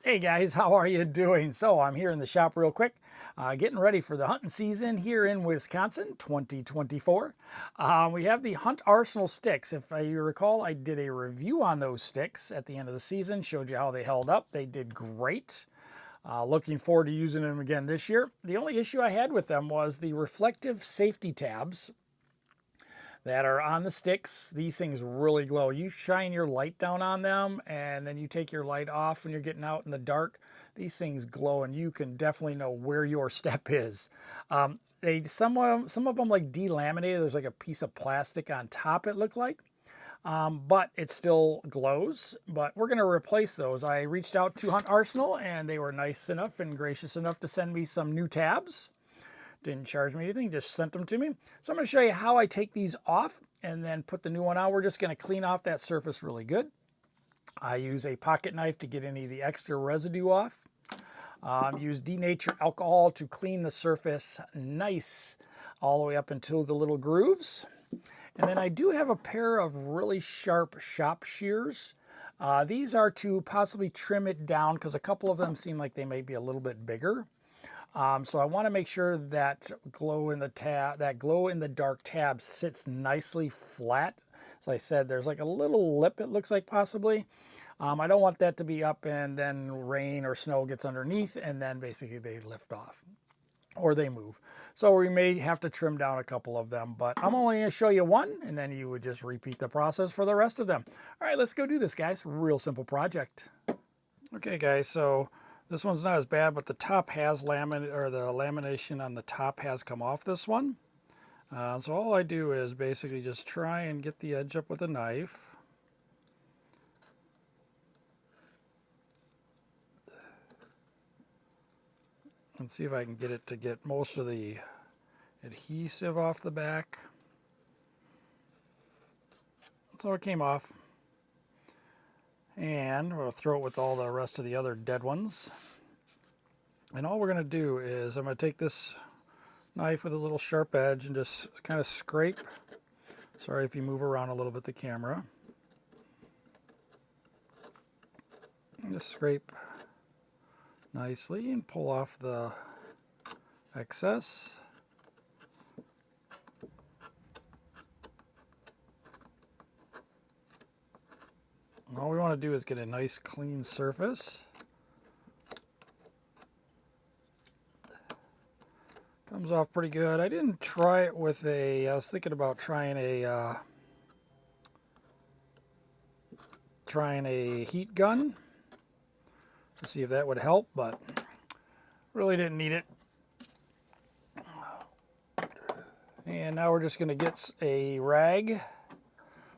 Hey guys, how are you doing? So I'm here in the shop real quick, getting ready for the hunting season here in Wisconsin, 2024. We have the Hunt Arsenal sticks. If you recall, I did a review on those sticks at the end of the season, showed you how they held up. They did great. Looking forward to using them again this year. The only issue I had with them was the reflective safety tabs that are on the sticks. These things really glow. You shine your light down on them and then you take your light off when you're getting out in the dark. These things glow and you can definitely know where your step is. Some of them like delaminated. There's like a piece of plastic on top, it looked like. But it still glows. But we're going to replace those. I reached out to Hunt Arsenal and they were nice enough and gracious enough to send me some new tabs. Didn't charge me anything, just sent them to me. So I'm going to show you how I take these off and then put the new one on. We're just going to clean off that surface really good. I use a pocket knife to get any of the extra residue off. Use denatured alcohol to clean the surface nice all the way up into the little grooves. And then I do have a pair of really sharp shop shears. These are to possibly trim it down because a couple of them seem like they may be a little bit bigger. So I want to make sure that glow in the dark tab sits nicely flat. As I said, there's like a little lip, it looks like possibly. I don't want that to be up and then rain or snow gets underneath and then basically they lift off or they move. So we may have to trim down a couple of them, but I'm only going to show you one and then you would just repeat the process for the rest of them. All right, let's go do this, guys. Real simple project. Okay, guys, so this one's not as bad, but the top has the lamination on the top has come off this one. So all I do is basically just try and get the edge up with a knife. And see if I can get it to get most of the adhesive off the back. So it came off. And we'll throw it with all the rest of the other dead ones. And all we're going to do is I'm going to take this knife with a little sharp edge and just kind of scrape. Sorry if you move around a little bit the camera. And just scrape nicely and pull off the excess. All we want to do is get a nice clean surface. Comes off pretty good. I didn't try it with I was thinking about trying a heat gun to see if that would help, but really didn't need it. And now we're just going to get a rag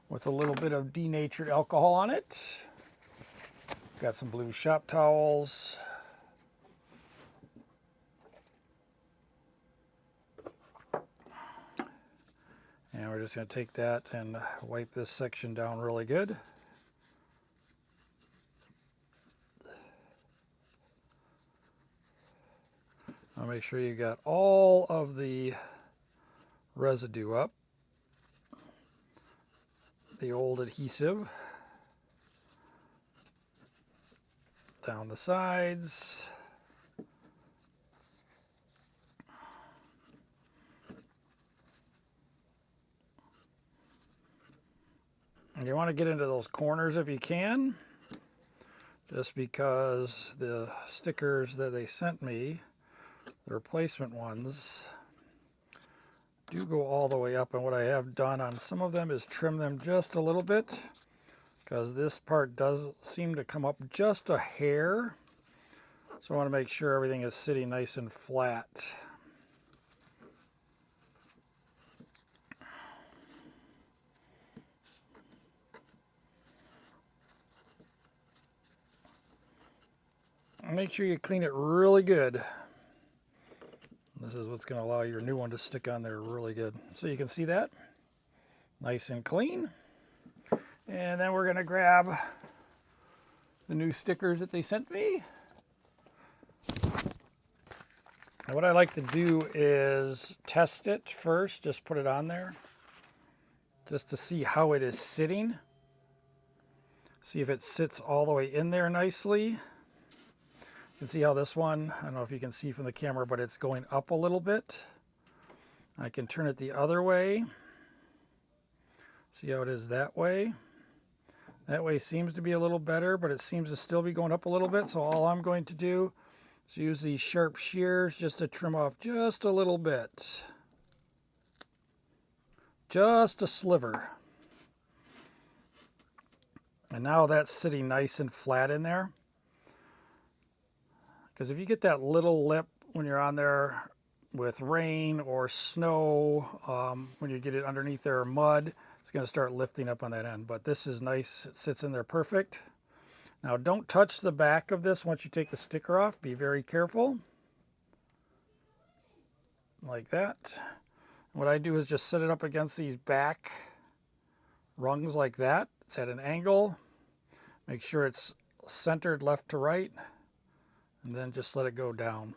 with a little bit of denatured alcohol on it. Got some blue shop towels. And we're just going to take that and wipe this section down really good. I'll make sure you got all of the residue up. The old adhesive down the sides. And you want to get into those corners if you can, just because the stickers that they sent me, the replacement ones, do go all the way up, and what I have done on some of them is trim them just a little bit because this part does seem to come up just a hair, so I want to make sure everything is sitting nice and flat. And make sure you clean it really good. This is what's going to allow your new one to stick on there really good. So you can see that. Nice and clean. And then we're going to grab the new stickers that they sent me. And what I like to do is test it first. Just put it on there. Just to see how it is sitting. See if it sits all the way in there nicely. You can see how this one, I don't know if you can see from the camera, but it's going up a little bit. I can turn it the other way. See how it is that way. That way seems to be a little better, but it seems to still be going up a little bit. So all I'm going to do is use these sharp shears just to trim off just a little bit. Just a sliver. And now that's sitting nice and flat in there. Because if you get that little lip when you're on there with rain or snow, when you get it underneath there or mud, it's going to start lifting up on that end. But this is nice. It sits in there perfect. Now don't touch the back of this once you take the sticker off. Be very careful. Like that. What I do is just set it up against these back rungs like that. It's at an angle. Make sure it's centered left to right. And then just let it go down.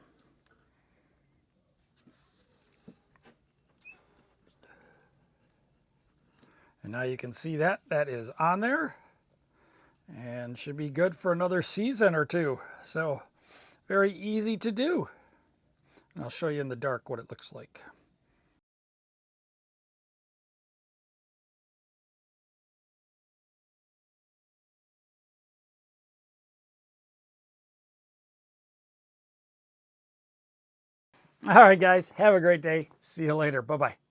And now you can see that is on there and should be good for another season or two. So very easy to do. And I'll show you in the dark what it looks like. All right, guys, have a great day. See you later. Bye-bye.